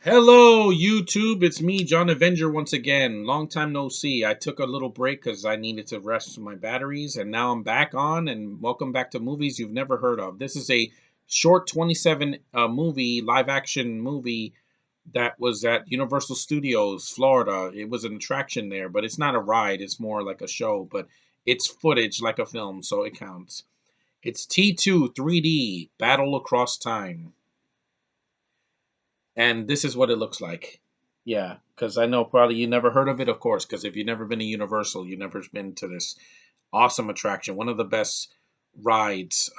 Hello, YouTube. It's me, John Avenger, once again. Long time no see. I took a little break because I needed to rest my batteries, and now I'm back on. And welcome back to movies you've never heard of. This is a short 27 movie, live action movie that was at Universal Studios, Florida. It was an attraction there, but it's not a ride. It's more like a show, but it's footage like a film, so it counts. It's T2-3D, Battle Across Time. And this is what it looks like. Yeah, because I know probably you never heard of it, of course, because if you've never been to Universal, you've never been to this awesome attraction, one of the best rides,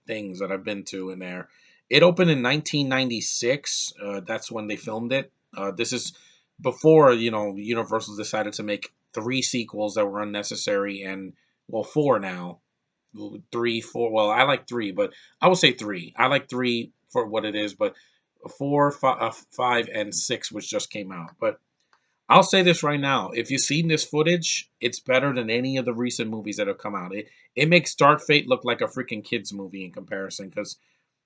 things that I've been to in there. It opened in 1996. That's when they filmed it. This is before, Universal decided to make three sequels that were unnecessary and, well, four now. Well, three, four. Well, I like three, but I would say three. I like three for what it is, but four, five, and six, which just came out. But I'll say this right now: if you've seen this footage, it's better than any of the recent movies that have come out. It makes Dark Fate look like a freaking kids movie in comparison. Because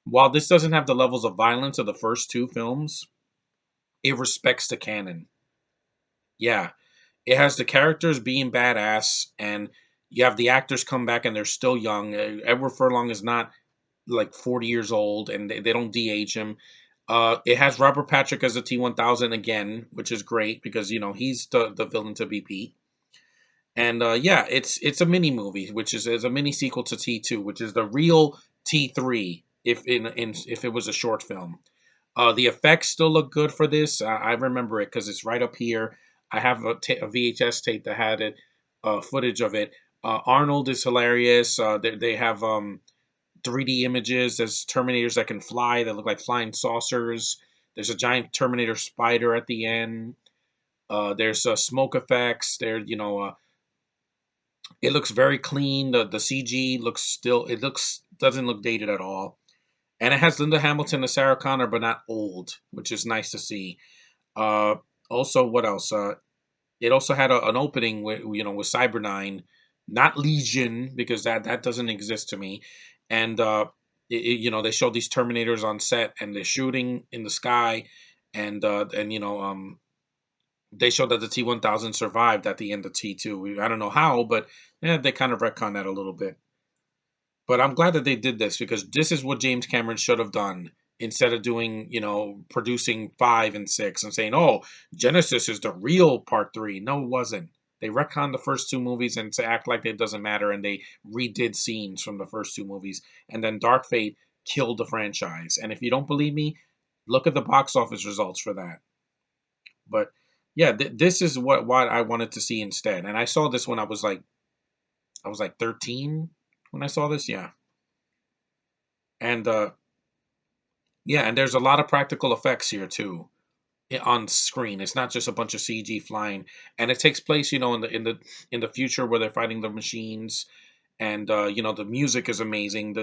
while this doesn't have the levels of violence of the first two films, it respects the canon. Yeah, it has the characters being badass, and you have the actors come back and they're still young. Edward Furlong is not like 40 years old, and they don't de-age him. It has Robert Patrick as a T-1000 again, which is great because he's the villain to be beat. And yeah, it's a mini movie, which is a mini sequel to T2, which is the real T3 if it was a short film. The effects still look good for this. I remember it because it's right up here. I have a VHS tape that had it, footage of it. Arnold is hilarious. They have 3D images. There's Terminators that can fly that look like flying saucers. There's a giant Terminator spider at the end. There's smoke effects. It looks very clean. The CG looks doesn't look dated at all. And it has Linda Hamilton and Sarah Connor, but not old, which is nice to see. Uh, Also, what else? It also had an opening with Cyberdyne, not Legion because that doesn't exist to me. And they show these Terminators on set and they're shooting in the sky, and they show that the T-1000 survived at the end of T2. I don't know how, but yeah, they kind of retcon that a little bit. But I'm glad that they did this because this is what James Cameron should have done instead of doing, producing five and six and saying, "Oh, Genesis is the real part three." No, it wasn't. They retconned the first two movies and to act like it doesn't matter, and they redid scenes from the first two movies, and then Dark Fate killed the franchise. And if you don't believe me, look at the box office results for that. But yeah, this is what I wanted to see instead. And I saw this when I was like 13 when I saw this. Yeah, and yeah, and there's a lot of practical effects here too on screen. It's not just a bunch of CG flying, and it takes place, in the future where they're fighting the machines, and the music is amazing.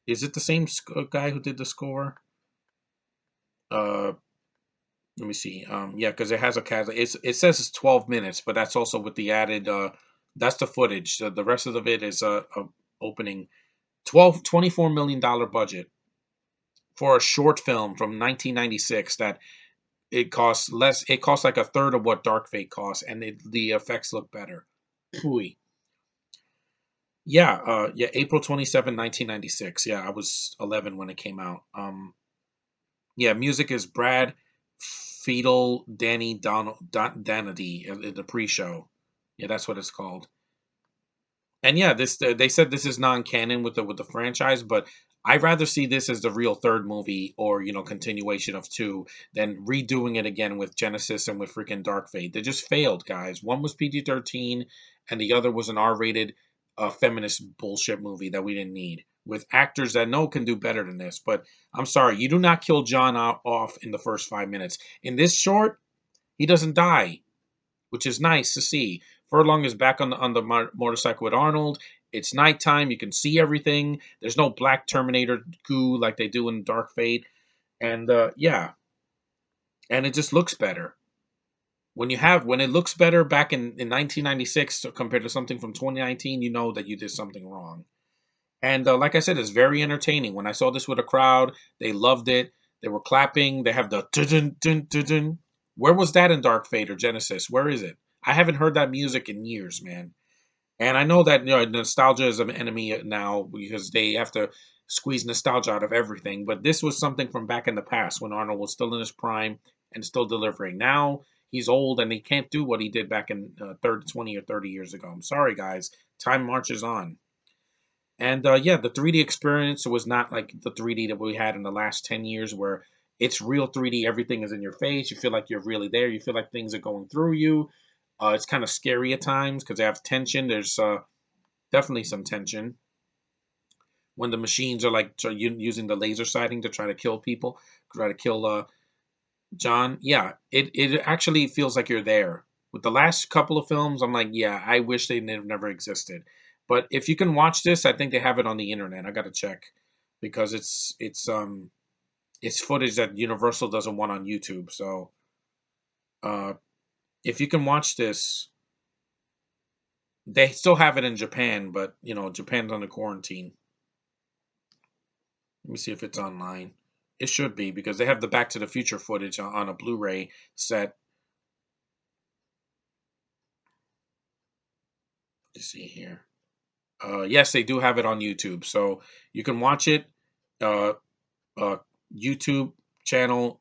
Is it the same guy who did the score? Uh, Let me see. Yeah, because it has a cast. It says it's 12 minutes, but that's also with the added. That's the footage. The rest of it is a opening. 24 million dollar budget for a short film from 1996 that it costs less. It costs like a third of what Dark Fate costs, and the effects look better. Pooey. Yeah, yeah, April 27, 1996. Yeah, I was 11 when it came out. Yeah, music is Brad Fiedel, Danny Danady in the pre-show. Yeah, that's what it's called. And yeah, this they said this is non-canon with the franchise, but I'd rather see this as the real third movie or continuation of two than redoing it again with Genesis and with freaking Dark Fate. They just failed, guys. One was PG-13, and the other was an R-rated feminist bullshit movie that we didn't need with actors that know can do better than this. But I'm sorry, you do not kill John off in the first 5 minutes. In this short, he doesn't die, which is nice to see. Furlong is back on the motorcycle with Arnold. It's nighttime. You can see everything. There's no black Terminator goo like they do in Dark Fate, and yeah, and it just looks better. When it looks better back in 1996 compared to something from 2019, you know that you did something wrong. And like I said, it's very entertaining. When I saw this with a crowd, they loved it. They were clapping. They have the dun dun dun dun. Where was that in Dark Fate or Genesis? Where is it? I haven't heard that music in years, man. And I know that nostalgia is an enemy now because they have to squeeze nostalgia out of everything. But this was something from back in the past when Arnold was still in his prime and still delivering. Now he's old and he can't do what he did back in 20 or 30 years ago. I'm sorry, guys. Time marches on. And yeah, the 3D experience was not like the 3D that we had in the last 10 years where it's real 3D. Everything is in your face. You feel like you're really there. You feel like things are going through you. It's kind of scary at times because they have tension. There's definitely some tension when the machines are like using the laser sighting to try to kill people, try to kill John. Yeah, it actually feels like you're there. With the last couple of films, I'm like, yeah, I wish they never existed. But if you can watch this, I think they have it on the internet. I got to check because it's footage that Universal doesn't want on YouTube. So uh, if you can watch this, they still have it in Japan, but Japan's under quarantine. Let me see if it's online. It should be because they have the Back to the Future footage on a Blu-ray set. Let's see here. Yes, they do have it on YouTube, so you can watch it. Uh, uh, YouTube channel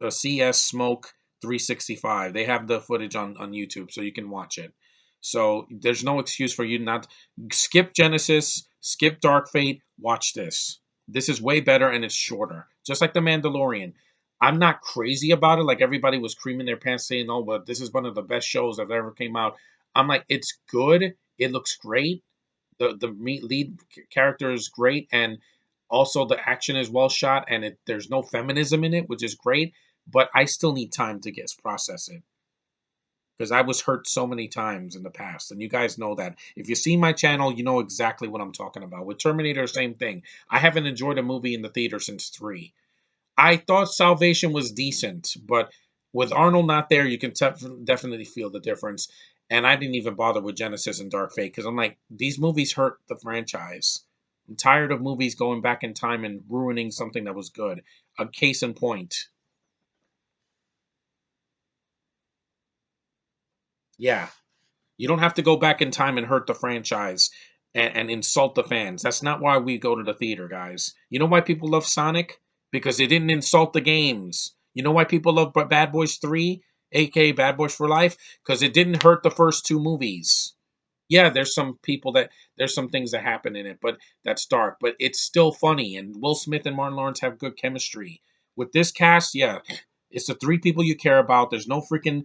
CS Smoke 365. They have the footage on YouTube, so you can watch it. So there's no excuse for you not skip Genesis, skip Dark Fate, watch this. This is way better and it's shorter. Just like The Mandalorian. I'm not crazy about it. Like everybody was creaming their pants saying, "Oh, but this is one of the best shows that ever came out." I'm like, it's good. It looks great. The lead character is great, and also the action is well shot, and there's no feminism in it, which is great. But I still need time to get process it because I was hurt so many times in the past, and you guys know that. If you see my channel, you know exactly what I'm talking about. With Terminator, same thing. I haven't enjoyed a movie in the theater since 3. I thought Salvation was decent, but with Arnold not there, you can definitely feel the difference. And I didn't even bother with Genesis and Dark Fate because I'm like, these movies hurt the franchise. I'm tired of movies going back in time and ruining something that was good. A case in point. Yeah, you don't have to go back in time and hurt the franchise and insult the fans. That's not why we go to the theater, guys. You know why people love Sonic? Because it didn't insult the games. You know why people love Bad Boys 3, aka Bad Boys for Life? Because it didn't hurt the first two movies. Yeah, there's some things that happen in it, but that's dark. But it's still funny, and Will Smith and Martin Lawrence have good chemistry. With this cast, yeah, it's the three people you care about. There's no freaking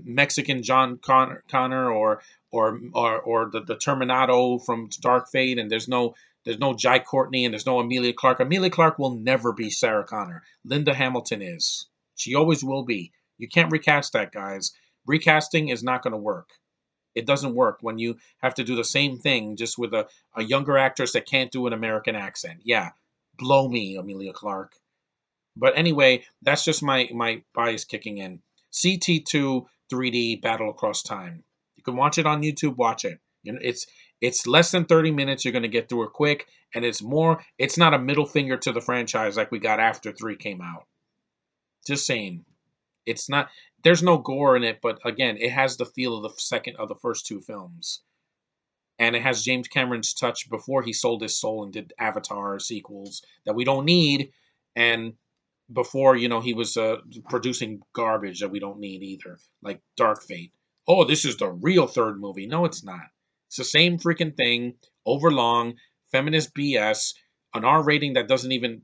Mexican Connor or the Terminato from Dark Fate, and there's no Jai Courtney and there's no Amelia Clark. Amelia Clark will never be Sarah Connor. Linda Hamilton is. She always will be. You can't recast that, guys. Recasting is not going to work. It doesn't work when you have to do the same thing just with a younger actress that can't do an American accent. Yeah, blow me, Amelia Clark. But anyway, that's just my bias kicking in. CT2 3D Battle Across Time. You can watch it on YouTube. Watch it. It's less than 30 minutes. You're gonna get through it quick, and it's more. It's not a middle finger to the franchise like we got after 3 came out. Just saying. It's not. There's no gore in it, but again, it has the feel of the first two films, and it has James Cameron's touch before he sold his soul and did Avatar sequels that we don't need, and before he was producing garbage that we don't need either, like Dark Fate. Oh, this is the real third movie. No, it's not. It's the same freaking thing, overlong, feminist BS, an R rating that doesn't even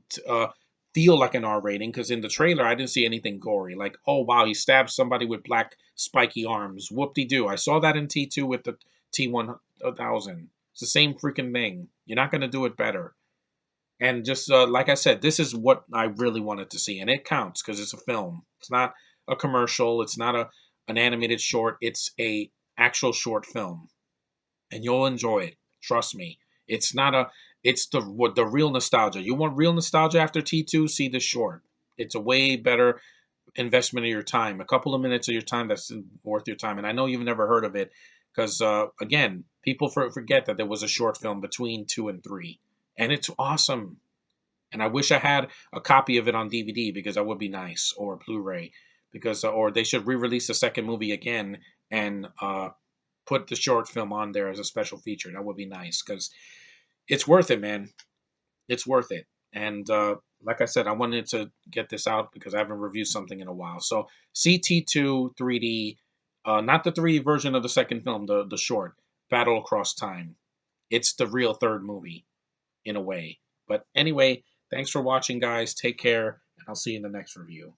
feel like an R rating because in the trailer I didn't see anything gory. Like, oh wow, he stabbed somebody with black spiky arms. Whoop de doo. I saw that in T2 with the T1000. It's the same freaking thing. You're not gonna do it better. And just like I said, this is what I really wanted to see, and it counts because it's a film. It's not a commercial. It's not an animated short. It's a actual short film, and you'll enjoy it. Trust me. It's not a. It's the real nostalgia. You want real nostalgia after T2? See this short. It's a way better investment of your time. A couple of minutes of your time that's worth your time. And I know you've never heard of it because again, people forget that there was a short film between 2 and 3, and it's awesome. And I wish I had a copy of it on DVD because that would be nice, or Blu-ray, because or they should re-release the second movie again and put the short film on there as a special feature. That would be nice because it's worth it, man. It's worth it. And like I said, I wanted to get this out because I haven't reviewed something in a while. So CT2 3D, not the 3D version of the second film, the short Battle Across Time. It's the real third movie in a way. But anyway, thanks for watching, guys. Take care, and I'll see you in the next review.